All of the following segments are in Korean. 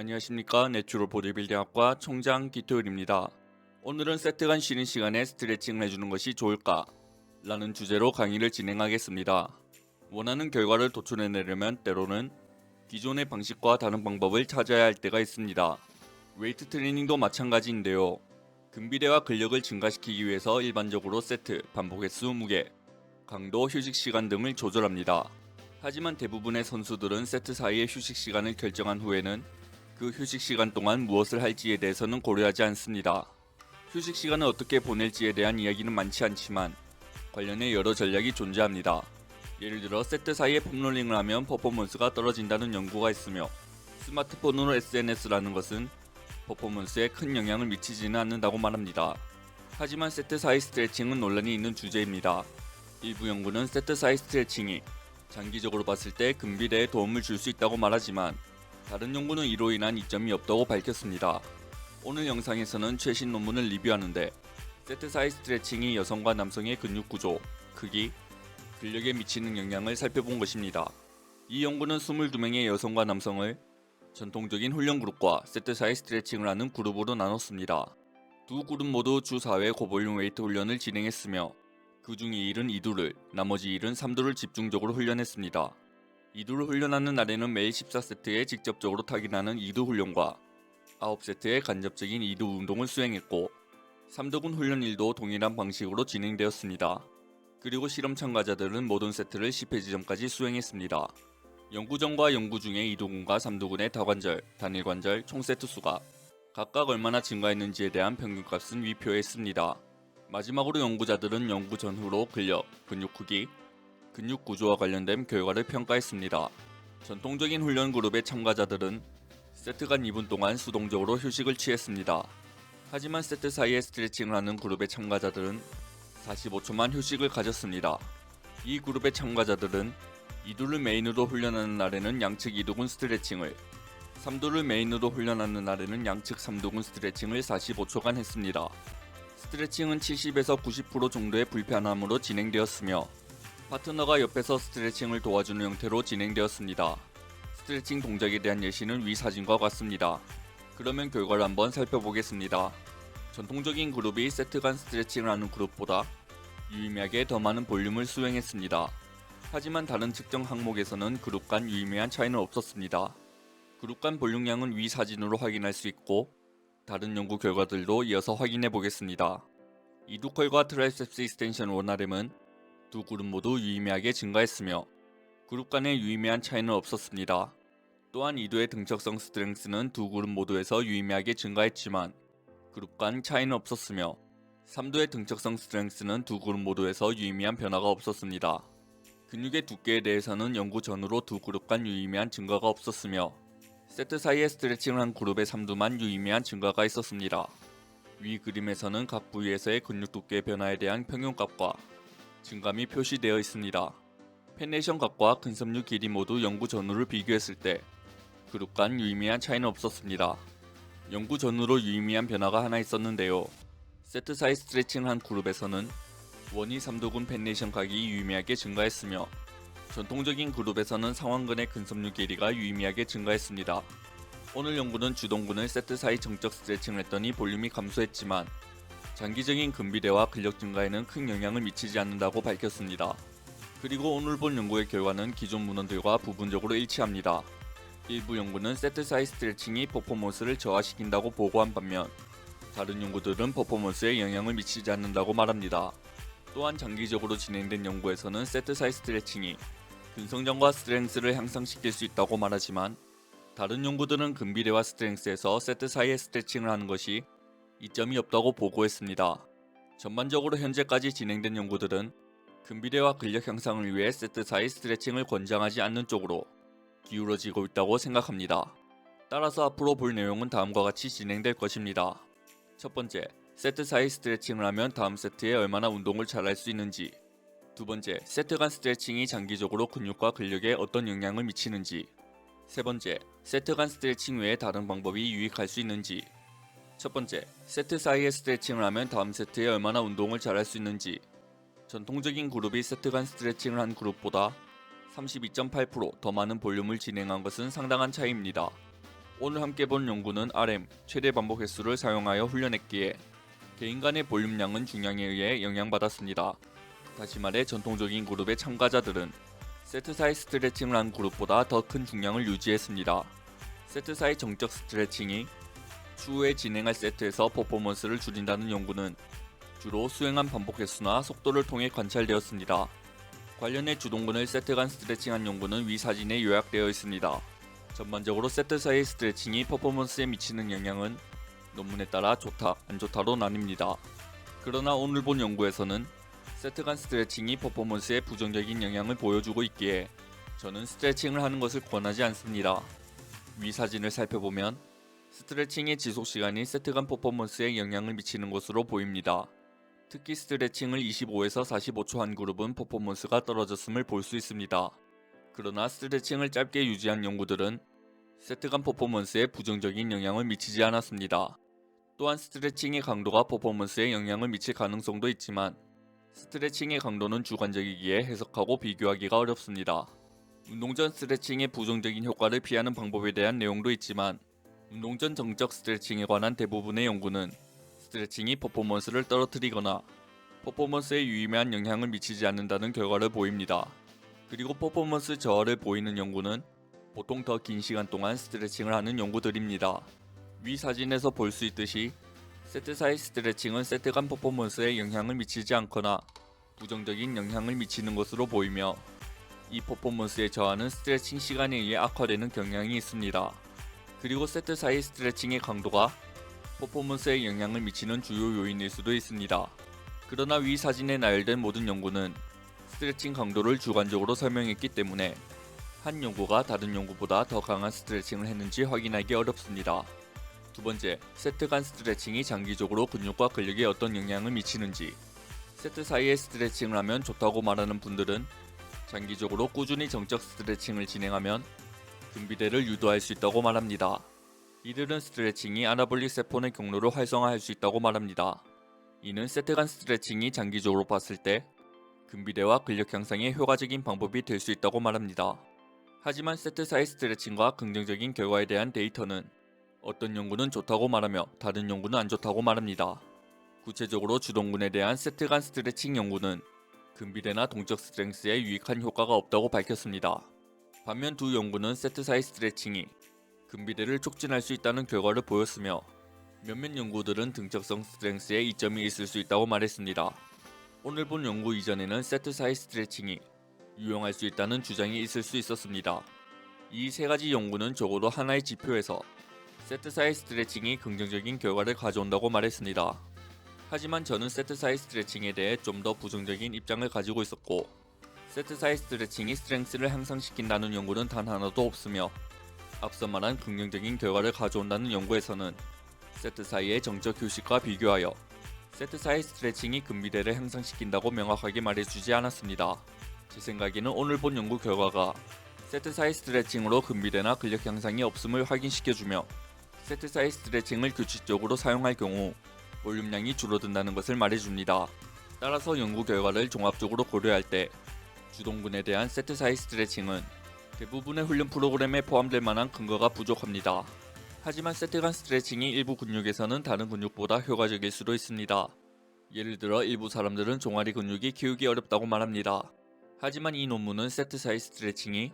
안녕하십니까. 내추럴 보디빌딩학과 총장 기토일입니다. 오늘은 세트 간 쉬는 시간에 스트레칭을 해주는 것이 좋을까? 라는 주제로 강의를 진행하겠습니다. 원하는 결과를 도출해내려면 때로는 기존의 방식과 다른 방법을 찾아야 할 때가 있습니다. 웨이트 트레이닝도 마찬가지인데요. 근비대와 근력을 증가시키기 위해서 일반적으로 세트, 반복 횟수, 무게, 강도, 휴식 시간 등을 조절합니다. 하지만 대부분의 선수들은 세트 사이의 휴식 시간을 결정한 후에는 그 휴식 시간 동안 무엇을 할지에 대해서는 고려하지 않습니다. 휴식 시간을 어떻게 보낼지에 대한 이야기는 많지 않지만 관련해 여러 전략이 존재합니다. 예를 들어 세트 사이에 폼롤링을 하면 퍼포먼스가 떨어진다는 연구가 있으며 스마트폰으로 SNS라는 것은 퍼포먼스에 큰 영향을 미치지는 않는다고 말합니다. 하지만 세트 사이 스트레칭은 논란이 있는 주제입니다. 일부 연구는 세트 사이 스트레칭이 장기적으로 봤을 때 근비대에 도움을 줄 수 있다고 말하지만 다른 연구는 이로 인한 이점이 없다고 밝혔습니다. 오늘 영상에서는 최신 논문을 리뷰하는데 세트 사이 스트레칭이 여성과 남성의 근육 구조, 크기, 근력에 미치는 영향을 살펴본 것입니다. 이 연구는 22명의 여성과 남성을 전통적인 훈련 그룹과 세트 사이 스트레칭을 하는 그룹으로 나눴습니다. 두 그룹 모두 주 4회 고볼륨 웨이트 훈련을 진행했으며 그 중 2일은 2두를, 나머지 2일은 3두를 집중적으로 훈련했습니다. 2두를 훈련하는 날에는 매일 14세트에 직접적으로 타깃하는 2두 훈련과 9세트의 간접적인 2두 운동을 수행했고 3두근 훈련일도 동일한 방식으로 진행되었습니다. 그리고 실험 참가자들은 모든 세트를 10회 지점까지 수행했습니다. 연구전과 연구 중에 2두근과 3두근의 다관절, 단일관절, 총 세트 수가 각각 얼마나 증가했는지에 대한 평균값은 위 표에 있습니다. 마지막으로 연구자들은 연구 전후로 근력, 근육 크기, 근육 구조와 관련된 결과를 평가했습니다. 전통적인 훈련 그룹의 참가자들은 세트 간 2분 동안 수동적으로 휴식을 취했습니다. 하지만 세트 사이에 스트레칭을 하는 그룹의 참가자들은 45초만 휴식을 가졌습니다. 이 그룹의 참가자들은 2두를 메인으로 훈련하는 날에는 양측 2두근 스트레칭을, 3두를 메인으로 훈련하는 날에는 양측 3두근 스트레칭을 45초간 했습니다. 스트레칭은 70에서 90% 정도의 불편함으로 진행되었으며 파트너가 옆에서 스트레칭을 도와주는 형태로 진행되었습니다. 스트레칭 동작에 대한 예시는 위 사진과 같습니다. 그러면 결과를 한번 살펴보겠습니다. 전통적인 그룹이 세트 간 스트레칭을 하는 그룹보다 유의미하게 더 많은 볼륨을 수행했습니다. 하지만 다른 측정 항목에서는 그룹 간 유의미한 차이는 없었습니다. 그룹 간 볼륨량은 위 사진으로 확인할 수 있고 다른 연구 결과들도 이어서 확인해 보겠습니다. 이두컬과 트라이셉스 익스텐션 원RM은 두 그룹 모두 유의미하게 증가했으며 그룹 간의 유의미한 차이는 없었습니다. 또한 2두의 등척성 스트렝스는 두 그룹 모두에서 유의미하게 증가했지만 그룹 간 차이는 없었으며 3두의 등척성 스트렝스는 두 그룹 모두에서 유의미한 변화가 없었습니다. 근육의 두께에 대해서는 연구 전후로 두 그룹 간 유의미한 증가가 없었으며 세트 사이에 스트레칭을 한 그룹의 3두만 유의미한 증가가 있었습니다. 위 그림에서는 각 부위에서의 근육 두께의 변화에 대한 평균값과 증감이 표시되어 있습니다. 펜네이션 각과 근섬유 길이 모두 연구 전후를 비교했을 때 그룹 간 유의미한 차이는 없었습니다. 연구 전후로 유의미한 변화가 하나 있었는데요. 세트 사이 스트레칭을 한 그룹에서는 원위 3두근 펜네이션 각이 유의미하게 증가했으며 전통적인 그룹에서는 상완근의 근섬유 길이가 유의미하게 증가했습니다. 오늘 연구는 주동근을 세트 사이 정적 스트레칭을 했더니 볼륨이 감소했지만 장기적인 근비대와 근력 증가에는 큰 영향을 미치지 않는다고 밝혔습니다. 그리고 오늘 본 연구의 결과는 기존 문헌들과 부분적으로 일치합니다. 일부 연구는 세트 사이 스트레칭이 퍼포먼스를 저하시킨다고 보고한 반면 다른 연구들은 퍼포먼스에 영향을 미치지 않는다고 말합니다. 또한 장기적으로 진행된 연구에서는 세트 사이 스트레칭이 근성장과 스트렝스를 향상시킬 수 있다고 말하지만 다른 연구들은 근비대와 스트렝스에서 세트 사이에 스트레칭을 하는 것이 이점이 없다고 보고했습니다. 전반적으로 현재까지 진행된 연구들은 근비대와 근력 향상을 위해 세트 사이 스트레칭을 권장하지 않는 쪽으로 기울어지고 있다고 생각합니다. 따라서 앞으로 볼 내용은 다음과 같이 진행될 것입니다. 첫 번째, 세트 사이 스트레칭을 하면 다음 세트에 얼마나 운동을 잘할 수 있는지. 두 번째, 세트 간 스트레칭이 장기적으로 근육과 근력에 어떤 영향을 미치는지. 세 번째, 세트 간 스트레칭 외에 다른 방법이 유익할 수 있는지. 첫 번째, 세트 사이에 스트레칭을 하면 다음 세트에 얼마나 운동을 잘할 수 있는지. 전통적인 그룹이 세트 간 스트레칭을 한 그룹보다 32.8%더 많은 볼륨을 진행한 것은 상당한 차이입니다. 오늘 함께 본 연구는 RM, 최대 반복 횟수를 사용하여 훈련했기에 개인 간의 볼륨량은 중량에 의해 영향받았습니다. 다시 말해 전통적인 그룹의 참가자들은 세트 사이 스트레칭을 한 그룹보다 더 큰 중량을 유지했습니다. 세트 사이 정적 스트레칭이 추후에 진행할 세트에서 퍼포먼스를 줄인다는 연구는 주로 수행한 반복 횟수나 속도를 통해 관찰되었습니다. 관련해 주동근을 세트 간 스트레칭한 연구는 위 사진에 요약되어 있습니다. 전반적으로 세트 사이 스트레칭이 퍼포먼스에 미치는 영향은 논문에 따라 좋다, 안 좋다로 나뉩니다. 그러나 오늘 본 연구에서는 세트 간 스트레칭이 퍼포먼스에 부정적인 영향을 보여주고 있기에 저는 스트레칭을 하는 것을 권하지 않습니다. 위 사진을 살펴보면 스트레칭의 지속 시간이 세트 간 퍼포먼스에 영향을 미치는 것으로 보입니다. 특히 스트레칭을 25에서 45초 한 그룹은 퍼포먼스가 떨어졌음을 볼 수 있습니다. 그러나 스트레칭을 짧게 유지한 연구들은 세트 간 퍼포먼스에 부정적인 영향을 미치지 않았습니다. 또한 스트레칭의 강도가 퍼포먼스에 영향을 미칠 가능성도 있지만 스트레칭의 강도는 주관적이기에 해석하고 비교하기가 어렵습니다. 운동 전 스트레칭의 부정적인 효과를 피하는 방법에 대한 내용도 있지만 운동 전 정적 스트레칭에 관한 대부분의 연구는 스트레칭이 퍼포먼스를 떨어뜨리거나 퍼포먼스에 유의미한 영향을 미치지 않는다는 결과를 보입니다. 그리고 퍼포먼스 저하를 보이는 연구는 보통 더 긴 시간 동안 스트레칭을 하는 연구들입니다. 위 사진에서 볼 수 있듯이 세트 사이 스트레칭은 세트 간 퍼포먼스에 영향을 미치지 않거나 부정적인 영향을 미치는 것으로 보이며 이 퍼포먼스의 저하는 스트레칭 시간에 의해 악화되는 경향이 있습니다. 그리고 세트 사이 스트레칭의 강도가 퍼포먼스에 영향을 미치는 주요 요인일 수도 있습니다. 그러나 위 사진에 나열된 모든 연구는 스트레칭 강도를 주관적으로 설명했기 때문에 한 연구가 다른 연구보다 더 강한 스트레칭을 했는지 확인하기 어렵습니다. 두 번째, 세트 간 스트레칭이 장기적으로 근육과 근력에 어떤 영향을 미치는지. 세트 사이에 스트레칭을 하면 좋다고 말하는 분들은 장기적으로 꾸준히 정적 스트레칭을 진행하면 근비대를 유도할 수 있다고 말합니다. 이들은 스트레칭이 아나볼릭 세포의 경로를 활성화할 수 있다고 말합니다. 이는 세트 간 스트레칭이 장기적으로 봤을 때 근비대와 근력 향상에 효과적인 방법이 될 수 있다고 말합니다. 하지만 세트 사이 스트레칭과 긍정적인 결과에 대한 데이터는 어떤 연구는 좋다고 말하며 다른 연구는 안 좋다고 말합니다. 구체적으로 주동근에 대한 세트 간 스트레칭 연구는 근비대나 동적 스트렝스에 유익한 효과가 없다고 밝혔습니다. 반면 두 연구는 세트 사이 스트레칭이 근비대를 촉진할 수 있다는 결과를 보였으며 몇몇 연구들은 등적성 스트렝스에 이점이 있을 수 있다고 말했습니다. 오늘 본 연구 이전에는 세트 사이 스트레칭이 유용할 수 있다는 주장이 있을 수 있었습니다. 이 세 가지 연구는 적어도 하나의 지표에서 세트 사이 스트레칭이 긍정적인 결과를 가져온다고 말했습니다. 하지만 저는 세트 사이 스트레칭에 대해 좀 더 부정적인 입장을 가지고 있었고 세트 사이 스트레칭이 스트렝스를 향상시킨다는 연구는 단 하나도 없으며 앞서 말한 긍정적인 결과를 가져온다는 연구에서는 세트 사이의 정적 휴식과 비교하여 세트 사이 스트레칭이 근비대를 향상시킨다고 명확하게 말해주지 않았습니다. 제 생각에는 오늘 본 연구 결과가 세트 사이 스트레칭으로 근비대나 근력 향상이 없음을 확인시켜주며 세트 사이 스트레칭을 규칙적으로 사용할 경우 볼륨량이 줄어든다는 것을 말해줍니다. 따라서 연구 결과를 종합적으로 고려할 때 주동근에 대한 세트 사이 스트레칭은 대부분의 훈련 프로그램에 포함될 만한 근거가 부족합니다. 하지만 세트 간 스트레칭이 일부 근육에서는 다른 근육보다 효과적일 수도 있습니다. 예를 들어 일부 사람들은 종아리 근육이 키우기 어렵다고 말합니다. 하지만 이 논문은 세트 사이 스트레칭이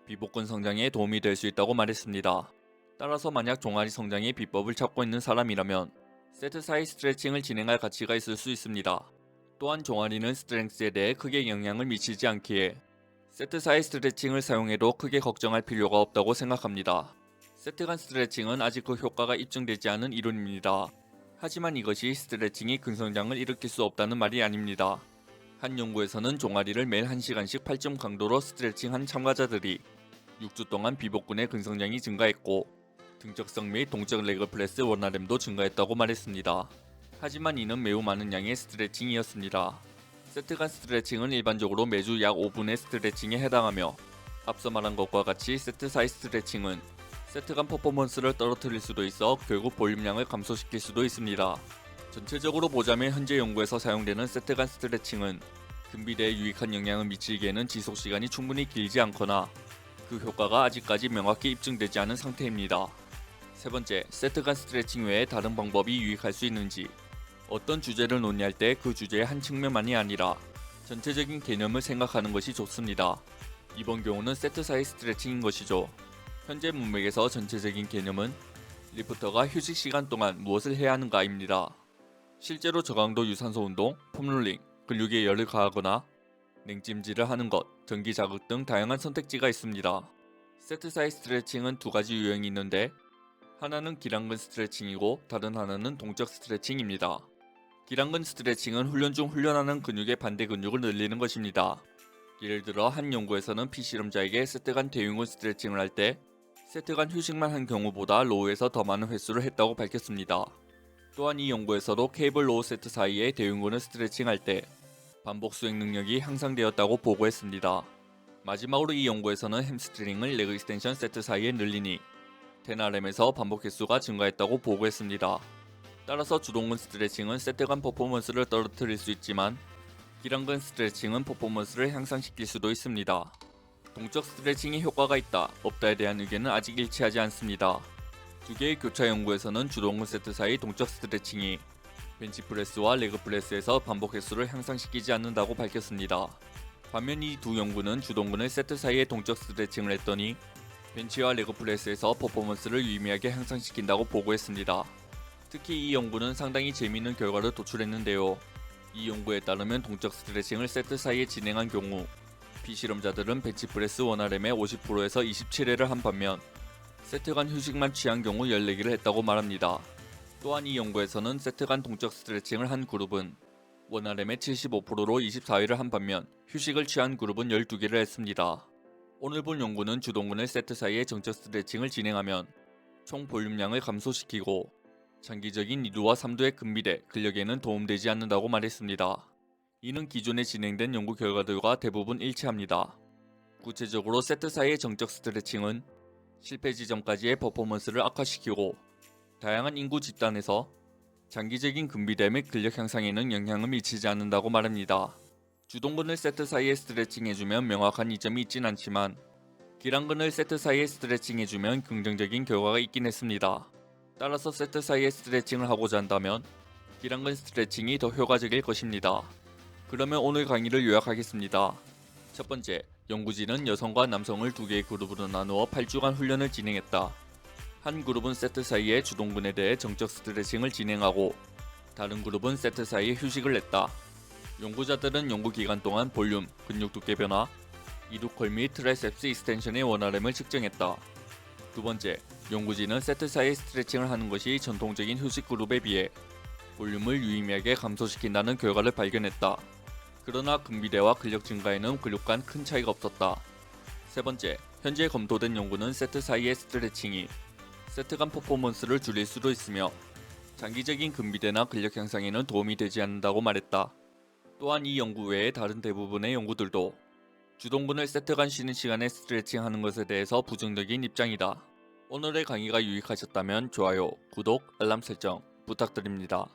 비복근 성장에 도움이 될 수 있다고 말했습니다. 따라서 만약 종아리 성장의 비법을 찾고 있는 사람이라면 세트 사이 스트레칭을 진행할 가치가 있을 수 있습니다. 또한 종아리는 스트렝스에 대해 크게 영향을 미치지 않기에 세트 사이 스트레칭을 사용해도 크게 걱정할 필요가 없다고 생각합니다. 세트 간 스트레칭은 아직 그 효과가 입증되지 않은 이론입니다. 하지만 이것이 스트레칭이 근성장을 일으킬 수 없다는 말이 아닙니다. 한 연구에서는 종아리를 매일 1시간씩 8점 강도로 스트레칭한 참가자들이 6주 동안 비복근의 근성장이 증가했고 등적성 및 동적 레그 프레스 원RM도 증가했다고 말했습니다. 하지만 이는 매우 많은 양의 스트레칭이었습니다. 세트 간 스트레칭은 일반적으로 매주 약 5분의 스트레칭에 해당하며 앞서 말한 것과 같이 세트 사이 스트레칭은 세트 간 퍼포먼스를 떨어뜨릴 수도 있어 결국 볼륨량을 감소시킬 수도 있습니다. 전체적으로 보자면 현재 연구에서 사용되는 세트 간 스트레칭은 근비대에 유익한 영향을 미치기에는 지속 시간이 충분히 길지 않거나 그 효과가 아직까지 명확히 입증되지 않은 상태입니다. 세 번째, 세트 간 스트레칭 외에 다른 방법이 유익할 수 있는지. 어떤 주제를 논의할 때 그 주제의 한 측면만이 아니라 전체적인 개념을 생각하는 것이 좋습니다. 이번 경우는 세트 사이 스트레칭인 것이죠. 현재 문맥에서 전체적인 개념은 리프터가 휴식 시간 동안 무엇을 해야 하는가입니다. 실제로 저강도 유산소 운동, 폼롤링, 근육에 열을 가하거나 냉찜질을 하는 것, 전기 자극 등 다양한 선택지가 있습니다. 세트 사이 스트레칭은 두 가지 유형이 있는데 하나는 기랑근 스트레칭이고 다른 하나는 동적 스트레칭입니다. 기랑근 스트레칭은 훈련 중 훈련하는 근육의 반대 근육을 늘리는 것입니다. 예를 들어 한 연구에서는 피실험자에게 세트 간 대흉근 스트레칭을 할 때 세트 간 휴식만 한 경우보다 로우에서 더 많은 횟수를 했다고 밝혔습니다. 또한 이 연구에서도 케이블 로우 세트 사이에 대흉근을 스트레칭할 때 반복 수행 능력이 향상되었다고 보고했습니다. 마지막으로 이 연구에서는 햄스트링을 레그 익스텐션 세트 사이에 늘리니 10RM에서 반복 횟수가 증가했다고 보고했습니다. 따라서 주동근 스트레칭은 세트 간 퍼포먼스를 떨어뜨릴 수 있지만 기랑근 스트레칭은 퍼포먼스를 향상시킬 수도 있습니다. 동적 스트레칭이 효과가 있다, 없다에 대한 의견은 아직 일치하지 않습니다. 두 개의 교차 연구에서는 주동근 세트 사이 동적 스트레칭이 벤치프레스와 레그프레스에서 반복 횟수를 향상시키지 않는다고 밝혔습니다. 반면 이 두 연구는 주동근을 세트 사이에 동적 스트레칭을 했더니 벤치와 레그프레스에서 퍼포먼스를 유의미하게 향상시킨다고 보고했습니다. 특히 이 연구는 상당히 재미있는 결과를 도출했는데요. 이 연구에 따르면 동적 스트레칭을 세트 사이에 진행한 경우 비실험자들은 벤치프레스 1RM의 50%에서 27회를 한 반면 세트 간 휴식만 취한 경우 14개를 했다고 말합니다. 또한 이 연구에서는 세트 간 동적 스트레칭을 한 그룹은 1RM의 75%로 24회를 한 반면 휴식을 취한 그룹은 12개를 했습니다. 오늘 본 연구는 주동근을 세트 사이에 정적 스트레칭을 진행하면 총 볼륨량을 감소시키고 장기적인 2두와 3두의 근비대, 근력에는 도움되지 않는다고 말했습니다. 이는 기존에 진행된 연구 결과들과 대부분 일치합니다. 구체적으로 세트 사이의 정적 스트레칭은 실패 지점까지의 퍼포먼스를 악화시키고 다양한 인구 집단에서 장기적인 근비대 및 근력 향상에는 영향을 미치지 않는다고 말합니다. 주동근을 세트 사이에 스트레칭해주면 명확한 이점이 있진 않지만 기랑근을 세트 사이에 스트레칭해주면 긍정적인 결과가 있긴 했습니다. 따라서 세트 사이에 스트레칭을 하고자 한다면 기랑근 스트레칭이 더 효과적일 것입니다. 그러면 오늘 강의를 요약하겠습니다. 첫 번째, 연구진은 여성과 남성을 두 개의 그룹으로 나누어 8주간 훈련을 진행했다. 한 그룹은 세트 사이에 주동근에 대해 정적 스트레칭을 진행하고 다른 그룹은 세트 사이에 휴식을 냈다. 연구자들은 연구 기간 동안 볼륨, 근육 두께 변화, 이두컬 및 트라이셉스 익스텐션의 1RM을 측정했다. 두 번째, 연구진은 세트 사이에 스트레칭을 하는 것이 전통적인 휴식 그룹에 비해 볼륨을 유의미하게 감소시킨다는 결과를 발견했다. 그러나 근비대와 근력 증가에는 근육 간 큰 차이가 없었다. 세 번째, 현재 검토된 연구는 세트 사이의 스트레칭이 세트 간 퍼포먼스를 줄일 수도 있으며 장기적인 근비대나 근력 향상에는 도움이 되지 않는다고 말했다. 또한 이 연구 외에 다른 대부분의 연구들도 주동근을 세트 간 쉬는 시간에 스트레칭하는 것에 대해서 부정적인 입장이다. 오늘의 강의가 유익하셨다면 좋아요, 구독, 알람 설정 부탁드립니다.